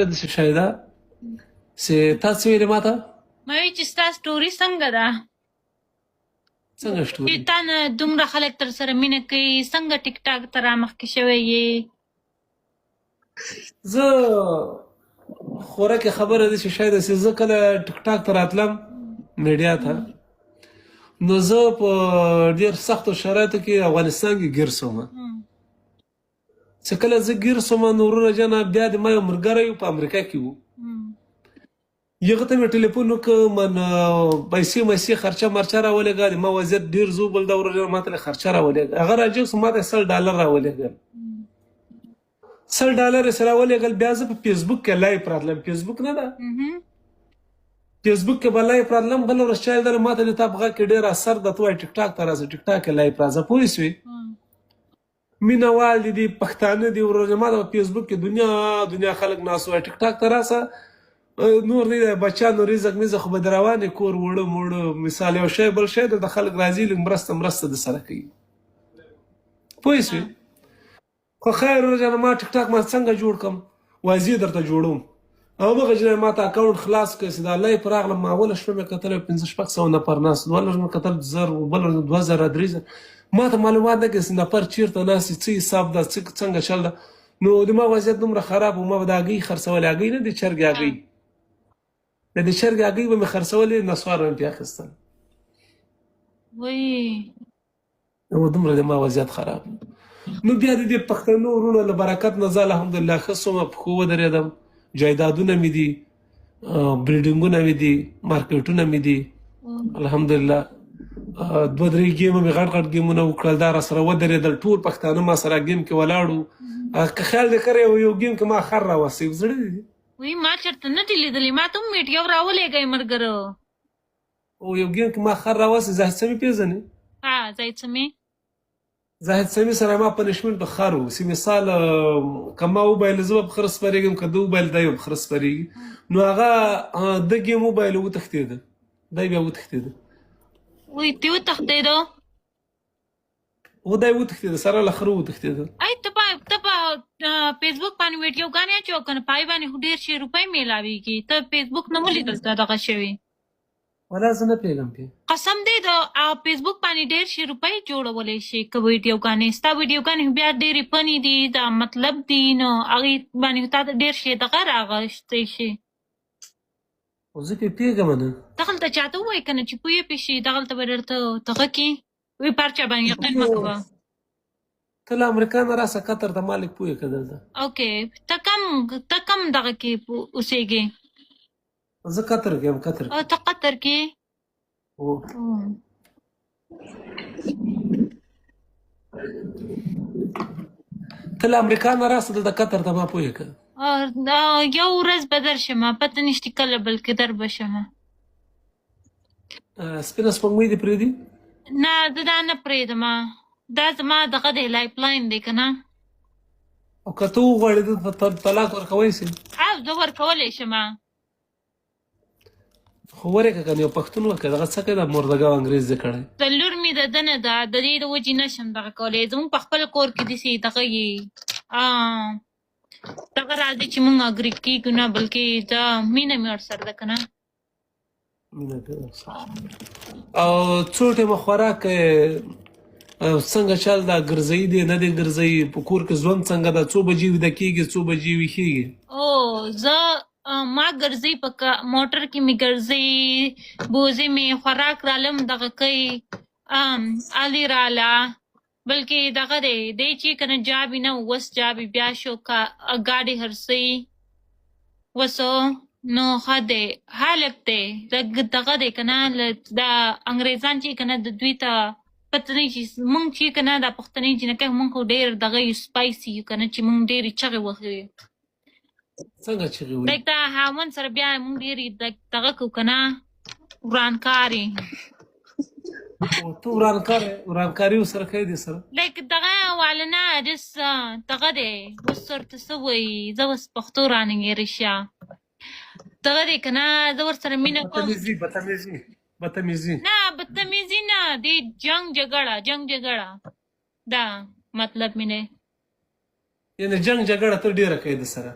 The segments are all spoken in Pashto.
داسې شی ده چې تاسو ویلې ما ته ما وی چې ستا سټوري څنګه ده څنګه چې سټوري تا نه دومره خلک تر سره مینه کوي څنګه ټیک ټاک ته رامخکې شوی یې زه خوراکې خبره داسې شی ده چې زه کله ټیک ټاک ته راتلم میډیا ته نو زه په ډېر سختو شرایطو کې افغانستان کې ګیر شوم چې کله زه ګیر شوم نو وروره جانه بیا د ما یو ملګری په امریکا کې و هغه ته مې ټلیفون وکړ من پیسې خرچه مرچه راولېږه د ما وضعیت ډېر زو بل ده وروره ما ته خرچه راولېږه هغه راجع شو ما ته $100 راولېږل $100 یې سره راولېږل بیا زه په فیسبوک کې لایف راتلم فیسبوک نه ده فیسبوک کې به لایف راتلم بله ورځ چا لیدل ما ته د تا په غږ کې ډېر اثر ده ته وایې ټیک ټاک ته راځه ټیک ټاک کې لایف راځه پوه شوې مینه وال دي پښتانه دي ورور ما د فیسبوک کې دنیا خلک ناست وای ټیک ټاک ته راسه نور دی بچانو رزق میزه خو به در روانې کور وړه موړه مثال یو شی بل شی د خلک راځي لږ مرسته د سره کوي پوه شوې خو خیر ورور جانه ما ټیک ټاک ما څنګه جوړ کړم واضح درته جوړوم او هغه جنۍ ما ته اکاونټ خلاص کړ چې دا لایف راغلم ما اوله شپه مې کتل 500 نفر ناست دوله مې کتل 1000 بل 2000 3000 ما ته معلومات نه کړي نفر چیرته ناست څه حساب ده څنګه چل ده نو د ما وضعیت دومره خراب و ما به د هګۍ خرڅولې هګۍ نه د چرګ هګۍ د چرګ هګۍ به مې خرڅولې نسوار مې پرې اخیستل نو دومره د ما وضعیت خراب نو بیا د دې پښتنو وروڼو له برکت نه زه الحمدلله ښه سوم په ښو ودرېدم جایدادونه مې دي بریډینګونه مې دي مارکیټونه مې دي الحمدلله 2-3 ګیمه مې غټ ګیمونه وکړل دا راسره ودرېدل ټول پښتانه ما سره ګیم کې ولاړو که خیال دې کړی یو ګیم کې ما خر راوستی زړه دي وی ما چېرته نه دي لیدلي ما ته هم میډیا راولېږئ ملګرو او یو ګیم کې ما خر راوستی زاهد سمي پېژنې زاهد سمي زاهد سمي سره ما پنشمنټ په خر و چې مثال که ما وبایل زه به په خره سپرېږم که ده وبایل دی به په خره سپرېږي نو هغه ده ګیم وبایل وتښتېده دی بیا وتښتېده وی تی وتښتېده و دی وتښتېده سره له خره وتښتېده ای ته په فیسبوک باندې ویډیوګانې اچوه که نه په هغې باندې خو ډېر شي روپۍ میلاویږي ته فیسبوک نه ولیدل ته دغه شوي ولا زه نه پوهېږم پې قسم دی د فیسبوک باندې ډېر شي روپۍ جوړولی شي که ویډیوګانې ستا ویډیوګانې بیا ډېرې فني دي دا مطلب دي نو هغې باندې تا ته ډېر شي دغه راغستی شي خو زه پې پوهېږم نه دغلته چاته ووایي که نه چې پوهې پې شي دغلته به درته دغه کړي وی پر چا باندې یقین مه کوه ته له امریکا نه راسه قطر ته ما لږ پوهې که دلته اوکې ته کم دغه کې اوسېږې زه قطر کې یم قطر او ته قطر کې ته له امریکا نه راسه دلته قطر ته ما پوهې که یو ورځ به درشمه پته نشته کله بلکې در به شمه سپینه سپوږمۍ دې پرېږدي نه زه دا نه پرېږدمه دا زما دغه دی لایف لاین دی که نه او که ته وغواړې دلته طلاق ورکوی شي زه ورکولی شمه خو ورکړه که نه یو پښتون وکړه دغه څه کوي دا مردګه انګریز دې کړی د لور مې د ده نه ده د دې د وجې نشم دغه کولی زموږ په خپل کور کې داسې دغه یې دغه راځي چې موږ اګري کېږو نه بلکې دا مینه مې ورسره ده که نه او څو ټیمه خوراک څنګه چل دا ګرځوي دی نه دی ګرځوي په کور کې ژوند څنګه ده څو بجې ویده کېږي څو بجې ویښېږي زه ما ګرځي په موټر کې مې ګرځي بوزې مې خوراک رالم دغه کوي علي راله بلکې دغه دی چې که نه جابې نه وس جابې بیا شو که ګاډې هرڅوي وسو نو ښه دی هلک دی دغه دی که نه دا انګریزان چې که نه د دوی ته پته نه چې مونږ چې که نه دا پښتني جنکۍ مونږ خو ډېر دغه یو سپایسي یو که نه چې مونږ ډېرې چغې وهي څنګه چغې وهي لایک دا هاون سره بیا مونږ ډېرې دغه کوو که نه ورانکارې ته ورانکاري ورسره کوې دې سره لایک دغه واله نه جس دغه دی اوس ورته څه وایي زه اوس پښتو رانهګېرې شه دغه دی که نه زه ورسره مینه کوم بدتمیزي نه بدتمیزي نه دی جنگ جګړه دا مطلب مې دی یعنې جنګ جګړه ته ډېره کوي د سره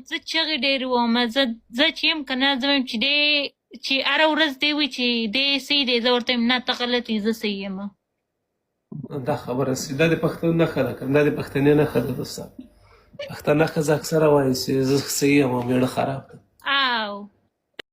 زه چغې ډېرې وم زه چې یم که نه زه وایم چې دی چې هره ورځ دی وي چې دی صحیح دی زه ورته وایم نه ته غلط یې زه صحیح یم دا خبره سي دا د پښتون نښه ده که دا د پښتنې نښه ده دوستان پښتنه ښځه اکثره وایي چې زه صحیح یم او مېړه خراب ده